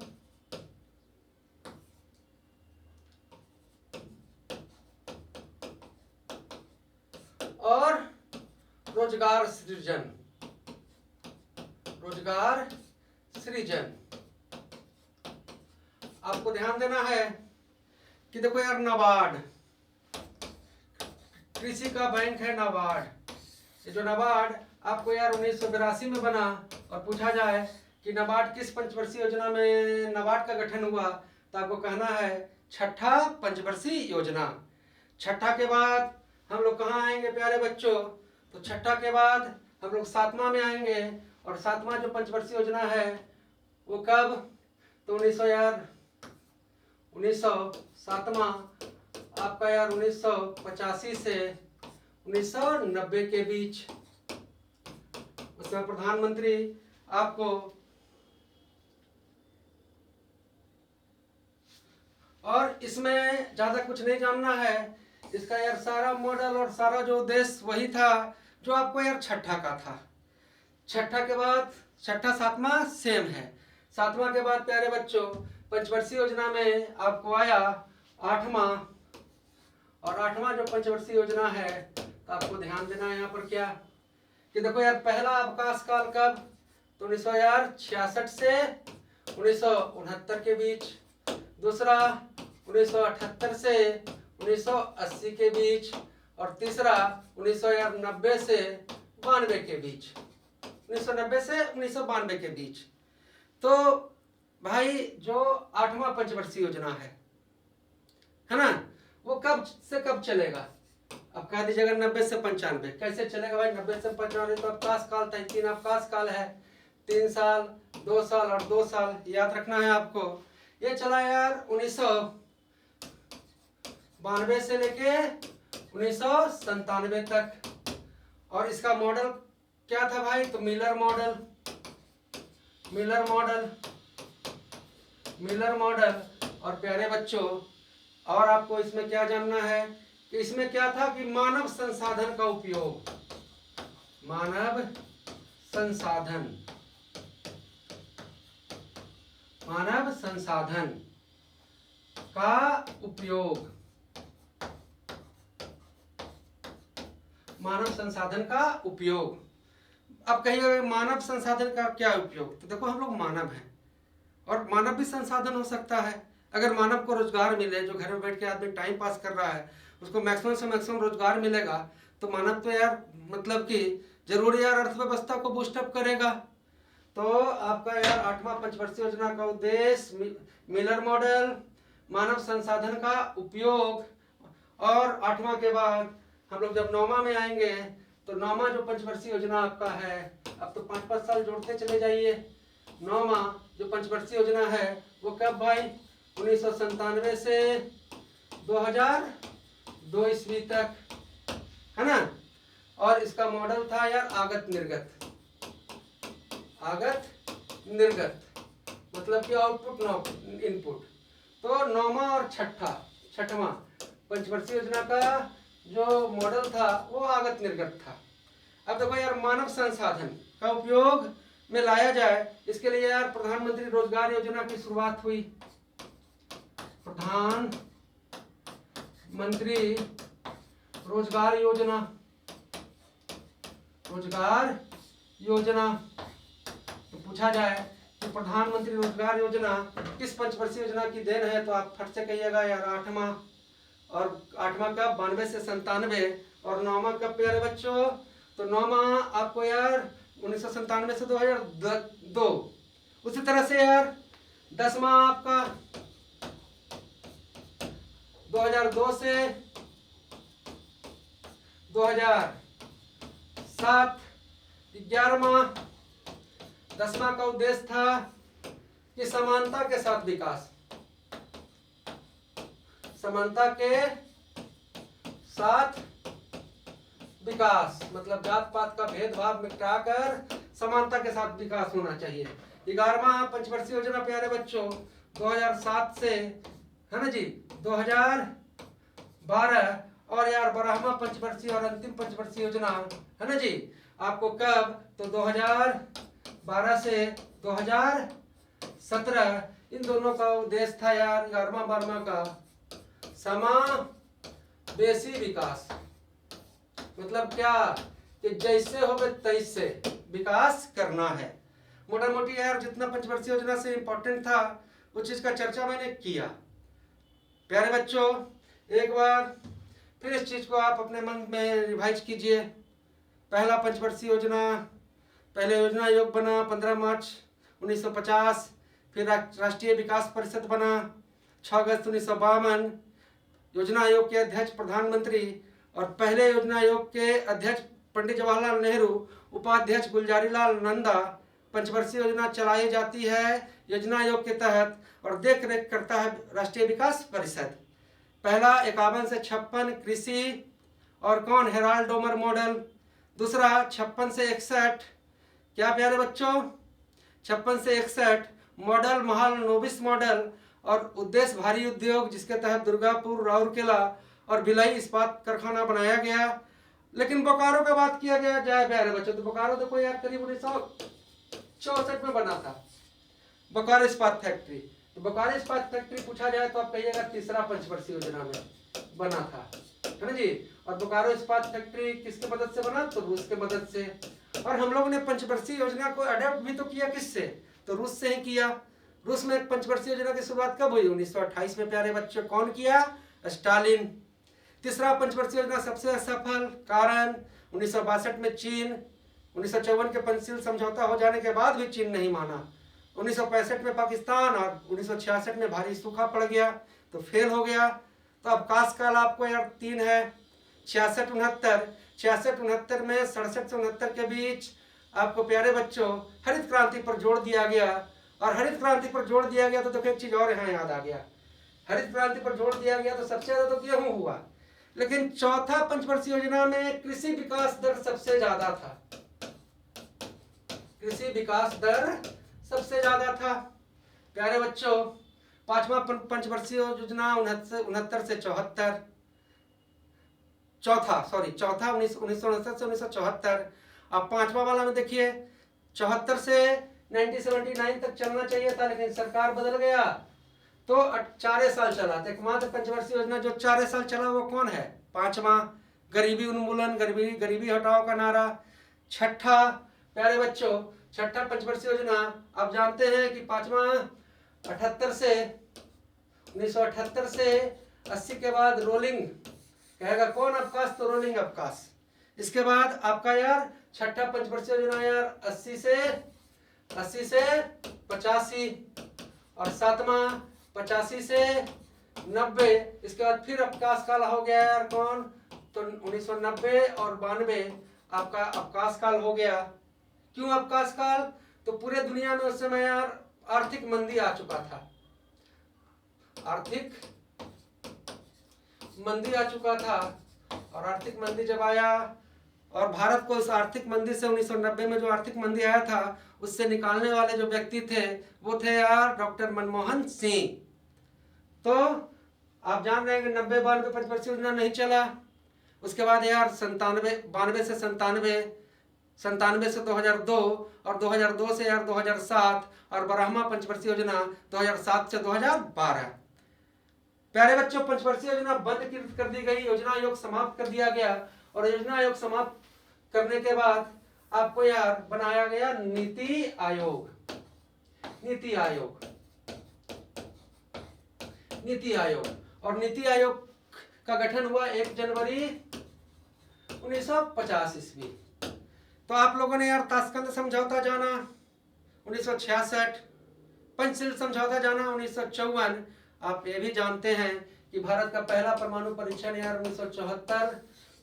और रोजगार सृजन। आपको ध्यान देना है कि देखो यार, नाबार्ड कृषि का बैंक है नाबार्ड। ये जो नाबार्ड आपको यार 1982 में बना, और पूछा जाए कि नाबार्ड किस पंचवर्षीय योजना में नाबार्ड का गठन हुआ, तो आपको कहना है छठा पंचवर्षीय योजना। छठा के बाद हम लोग कहाँ आएंगे प्यारे बच्चों? तो छठा के बाद हम लोग 7वां में आएंगे। और 7वां जो पंचवर्षीय योजना है वो कब? तो 1907वां आपका यार 1985 से 1990 के बीच। उसमें प्रधानमंत्री आपको और इसमें ज्यादा कुछ नहीं जानना है। इसका यार सारा मॉडल और सारा जो उद्देश्य वही था जो आपको यार छठा का था। छठा के बाद छठा 7वां सेम है। 7वां के बाद प्यारे बच्चों पंचवर्षीय योजना में आपको आया 8वां। और 8वां जो पंचवर्षीय योजना है, तो आपको ध्यान देना है यहाँ पर क्या कि देखो यार, पहला अवकाश काल कब? तो 1966 से 1969 के बीच। दूसरा 1978 से 1980 के बीच, और तीसरा 1990 से 92 के बीच, 1990 से 1992 के बीच। तो भाई जो 8वां पंचवर्षीय योजना है ना, वो कब से कब चलेगा? अब कह दीजिएगा 90 से 95 कैसे चलेगा भाई? 90 से 95 तो अवकाश काल था, 3 अवकाश काल है, 3 साल, 2 साल और 2 साल, याद रखना है आपको। ये चला यार 1992 से लेके 1997 तक। और इसका मॉडल क्या था भाई? तो Miller model, Miller model, Miller model. और प्यारे बच्चों, और आपको इसमें क्या जानना है कि इसमें क्या था कि मानव संसाधन का उपयोग, मानव संसाधन, मानव संसाधन का उपयोग, मानव संसाधन का उपयोग। अब कहिएगा मानव संसाधन का क्या उपयोग? तो देखो हम लोग मानव हैं और मानव भी संसाधन हो सकता है। अगर मानव को रोजगार मिले, जो घर में बैठ के आदमी टाइम पास कर रहा है उसको मैक्सिमम से मैक्सिमम रोजगार मिलेगा, तो मानव तो यार मतलब कि जरूर यार अर्थव्यवस्था को बूस्टअप करेगा। तो आपका यार 8वां पंचवर्षीय योजना का उद्देश्य मिलर मॉडल, मानव संसाधन का उपयोग। और 8वां के बाद हम लोग जब 9वां में आएंगे तो 9वां जो पंचवर्षीय योजना आपका है, अब तो 5-5 साल जोड़ते चले जाइए। 9वां जो पंचवर्षीय योजना है वो कब भाई? 1997 से 2002 ईस्वी तक, है ना। और इसका मॉडल था यार आगत निर्गत, आगत निर्गत मतलब कि आउटपुट इनपुट। तो 9वां और छठवां पंचवर्षीय योजना का जो मॉडल था वो आगत निर्गत था। अब देखो यार मानव संसाधन का उपयोग में लाया जाए, इसके लिए यार प्रधानमंत्री रोजगार योजना की शुरुआत हुई। प्रधानमंत्री रोजगार योजना, रोजगार योजना। तो पूछा जाए कि प्रधानमंत्री रोजगार योजना किस पंचवर्षीय योजना की देन है, तो आप फट से कहिएगा यार 8वां। और 8वां कब? 92 से 97। और 9वां कब प्यारे बच्चों? तो 9वां आपको यार 1997 से 2002। उसी तरह से यार 10वां आपका 2002 से 2007। 11वां 10वां का उद्देश्य था कि समानता के साथ विकास, समानता के साथ विकास मतलब जात पात का भेदभाव मिटाकर समानता के साथ विकास होना चाहिए। 11वां पंचवर्षीय योजना प्यारे बच्चों 2007 से, है ना जी, 2012। और यार 12वां पंचवर्षीय और अंतिम पंचवर्षीय योजना, है ना जी, आपको कब? तो 2012 से 2017। इन दोनों का उद्देश्य था यार 11वां 12वां का समावेशी विकास। मतलब क्या कि जैसे हो तैसे विकास करना है। मोटा मोटी यार जितना पंचवर्षीय योजना से इंपॉर्टेंट था उस चीज का चर्चा मैंने किया। प्यारे बच्चों, एक बार फिर इस चीज को आप अपने मन में रिवाइज कीजिए। पहला पंचवर्षीय योजना, पहले योजना आयोग बना 15 मार्च 1950। फिर राष्ट्रीय विकास परिषद बना 6 अगस्त 1952। योजना आयोग के अध्यक्ष प्रधानमंत्री और पहले योजना आयोग के अध्यक्ष पंडित जवाहरलाल नेहरू, उपाध्यक्ष गुलजारीलाल नंदा। पंचवर्षीय योजना चलाई जाती है योजना आयोग के तहत और देख रेख करता है राष्ट्रीय विकास परिषद। पहला 51 से 56 कृषि और कौन? Herald Domar model. दूसरा 56 से 61, क्या प्यारे बच्चों? 56 से 61 मॉडल महालनोबिस मॉडल। और उद्देश्य भारी उद्योग, जिसके तहत दुर्गापुर, राउरकेला और भिलाई इस्पात कारखाना बनाया गया। लेकिन बोकारो का बात किया गया जाए प्यारे बच्चों, तो बोकारो देखो यार करीब 1964 में बना था बोकारो इस्पात फैक्ट्री। तो बोकारो इस्पात फैक्ट्री पूछा जाए तो आप कहिएगा तीसरा पंचवर्षीय योजना में बना था, है ना जी। और बोकारो इस्पात फैक्ट्री किसके मदद से बना? तो रूस के मदद से। और हम लोगों ने पंचवर्षीय योजना को अडॉप्ट भी तो किया किससे? तो रूस से ही किया। रूस में पंचवर्षीय योजना की शुरुआत कब हुई? 1928 में प्यारे बच्चों। कौन किया? स्टालिन। तीसरा पंचवर्षीय योजना सबसे असफल कारण 1962 में चीन, 1954 के पंचशील समझौता हो जाने के बाद भी चीन नहीं माना, 1965 में पाकिस्तान और 1966 में भारी सूखा पड़ गया तो फेल हो गया। तो अवकाश काल आपको यार 3 है, 66-69, 66-69 में 67 से 69 के बीच आपको प्यारे बच्चों हरित क्रांति पर जोर दिया गया। और हरित क्रांति पर जोर दिया गया तो देखो एक चीज और यहाँ याद आ गया, हरित क्रांति पर जोर दिया गया तो सबसे ज्यादा तो गेहूं हुआ, लेकिन चौथा पंचवर्षीय योजना में कृषि विकास दर सबसे ज्यादा था, कृषि विकास दर सबसे ज्यादा था। प्यारे बच्चों पांचवा पंचवर्षीय योजना 69 से 74, चौथा 1969 से 1974। अब पांचवा वाला में देखिए 74 से 1979 तक चलना चाहिए था, लेकिन सरकार बदल गया तो 4 साल चला। तो एकमात्र पंचवर्षीय योजना जो 4 साल चला वो कौन है? पांचवा गरीबी उन्मूलन, गरीबी हटाओ का नारा। छठा प्यारे बच्चों छठा पंचवर्षीय योजना आप जानते हैं कि पांचवा 1978 से 80 के बाद रोलिंग कहेगा कौन अवकाश, तो रोलिंग अवकाश। इसके बाद आपका यार छठा पंचवर्षीय योजना यार 80 से 85 और सातवां 85 से 90। इसके बाद फिर अवकाश काल हो गया यार कौन, तो 1990 और 92 आपका अवकाश काल हो गया। क्यों अवकाश काल? तो पूरे दुनिया में उस समय यार आर्थिक मंदी आ चुका था, आर्थिक मंदी आ चुका था। और आर्थिक मंदी जब आया और भारत को इस आर्थिक मंदी से 1990 में जो आर्थिक मंदी आया था उससे निकालने वाले जो व्यक्ति थे वो थे यार डॉक्टर मनमोहन सिंह। तो आप जान रहे हैं कि 90-92 पंचवर्षीय योजना नहीं चला। उसके बाद यार 92 से 97 से 2002 और 2002 से यार 2007 और 12वां पंचवर्षीय योजना 2007 से 2012। प्यारे बच्चों पंचवर्षीय योजना बंद कर दी गई, योजना आयोग समाप्त कर दिया गया। और योजना आयोग समाप्त करने के बाद आपको यार बनाया गया नीति आयोग। और नीति आयोग का गठन हुआ 1 जनवरी 1950 ईस्वी। तो आप लोगों ने यार ताशकंद समझौता जाना 1966, पंचशील समझौता जाना 1954। आप ये भी जानते हैं कि भारत का पहला परमाणु परीक्षण यार 1974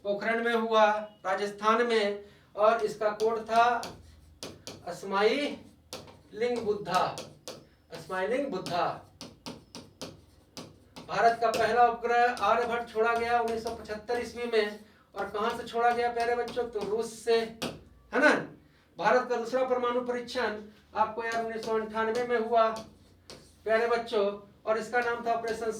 पोखरण में हुआ, राजस्थान में, और इसका कोड था स्माइलिंग बुद्धा। भारत का पहला उपग्रह आर्यभट्ट छोड़ा गया 1975 ईस्वी में। और कहां से छोड़ा गया प्यारे बच्चों? तो रूस से, है ना। भारत का दूसरा परमाणु परीक्षण आपको यार 1998 में हुआ प्यारे बच्चों, और इसका नाम था ऑपरेशन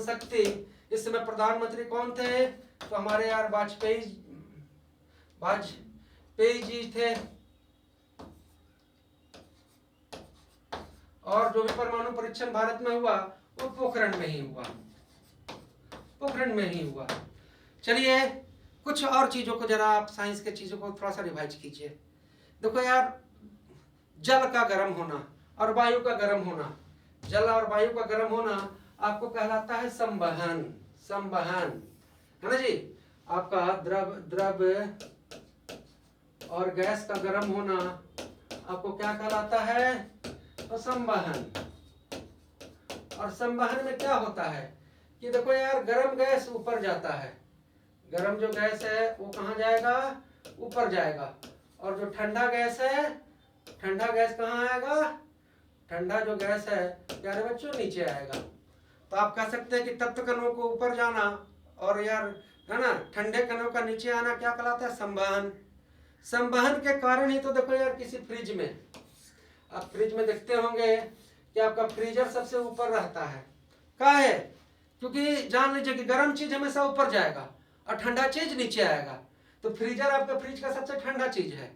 शक्ति। इस समय प्रधानमंत्री कौन थे? तो हमारे यार वाजपेयी जी थे। और जो भी परमाणु परीक्षण भारत में हुआ वो पोखरण में ही हुआ। चलिए कुछ और चीजों को जरा आप साइंस के चीजों को थोड़ा सा रिवाइज कीजिए। देखो यार जल का गर्म होना और वायु का गर्म होना, जल और वायु का गर्म होना आपको कहलाता है संवहन, है ना जी। आपका द्रव और गैस का गर्म होना आपको क्या कहलाता है? तो संवहन। और संवहन में क्या होता है कि देखो यार गर्म गैस ऊपर जाता है, गर्म जो गैस है वो कहाँ जाएगा? ऊपर जाएगा। और जो ठंडा गैस है, ठंडा गैस कहाँ आएगा? ठंडा जो गैस है प्यारे बच्चों नीचे आएगा। तो आप कह सकते हैं कि तप्त कणों को ऊपर जाना और यार है ना ठंडे कणों का नीचे आना क्या कहलाता है? संवहन। संवहन के कारण ही तो देखो यार किसी फ्रिज में, आप फ्रिज में देखते होंगे कि आपका फ्रीजर सबसे ऊपर रहता है। क्या है? क्योंकि जान लीजिए कि गर्म चीज हमेशा ऊपर जाएगा और ठंडा चीज नीचे आएगा। तो फ्रीजर आपका फ्रिज का सबसे ठंडा चीज है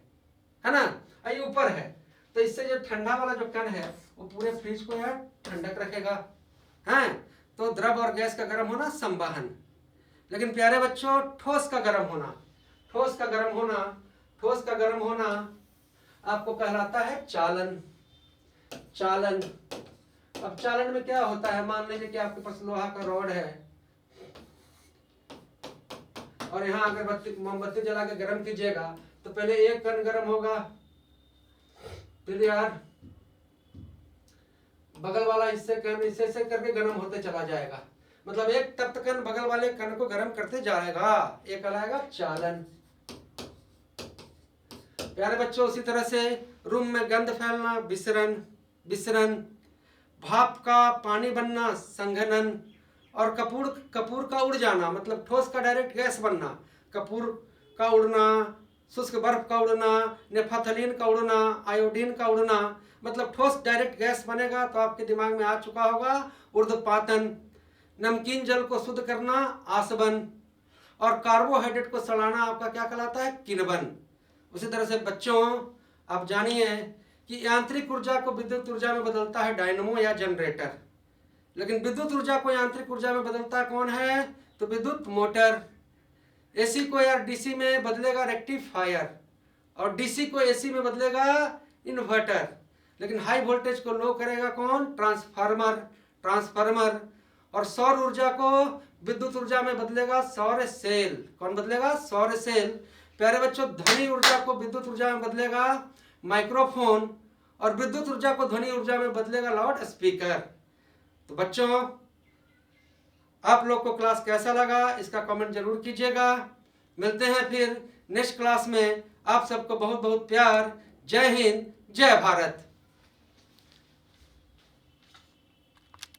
ना, ये ऊपर है। तो इससे जो ठंडा वाला जो कण है वो पूरे फ्रिज को यार ठंडक रखेगा, हैं। तो द्रव और गैस का गर्म होना संवहन। लेकिन प्यारे बच्चों ठोस का गर्म होना आपको कहलाता है चालन। अब चालन में क्या होता है? मान लीजिए कि आपके पास लोहा का रॉड है, और यहाँ अगरबत्ती मोमबत्ती जला के गर्म कीजिएगा तो पहले एक कण गर्म होगा, फिर यार बगल वाला हिस्से कण इससे करके गर्म होते चला जाएगा। मतलब एक तप्त कण बगल वाले कण को गर्म करते जाएगा, ये कहलाएगा चालन। प्यारे बच्चों, उसी तरह से रूम में गंध फैलना विसरण, विसरण, भाप का पानी बनना संघनन, और कपूर का उड़ जाना मतलब ठोस का डायरेक्ट गैस बनना, कपूर का उड़ना, शुष्क बर्फ का उड़ना, नेफाथलीन का उड़ना, आयोडीन का उड़ना, मतलब ठोस डायरेक्ट गैस बनेगा। तो आपके दिमाग में आ चुका होगा ऊर्ध्वपातन। नमकीन जल को शुद्ध करना आसवन, और कार्बोहाइड्रेट को सड़ाना आपका क्या कहलाता है, किण्वन। उसी तरह से बच्चों आप जानिए कि यांत्रिक ऊर्जा को विद्युत ऊर्जा में बदलता है डायनमो या जनरेटर, लेकिन विद्युत ऊर्जा को यांत्रिक ऊर्जा में बदलता कौन है, तो विद्युत मोटर। एसी को या डीसी में बदलेगा रेक्टिफायर, और डीसी को एसी में बदलेगा इन्वर्टर, लेकिन हाई वोल्टेज को लो करेगा कौन, ट्रांसफार्मर। और सौर ऊर्जा को विद्युत ऊर्जा में बदलेगा सौर सेल। कौन बदलेगा, सौर सेल। प्यारे बच्चों, ध्वनि ऊर्जा को विद्युत ऊर्जा में बदलेगा माइक्रोफोन, और विद्युत ऊर्जा को ध्वनि ऊर्जा में बदलेगा लाउड स्पीकर। तो बच्चों आप लोग को क्लास कैसा लगा इसका कमेंट जरूर कीजिएगा। मिलते हैं फिर नेक्स्ट क्लास में। आप सबको बहुत बहुत प्यार। जय हिंद, जय भारत।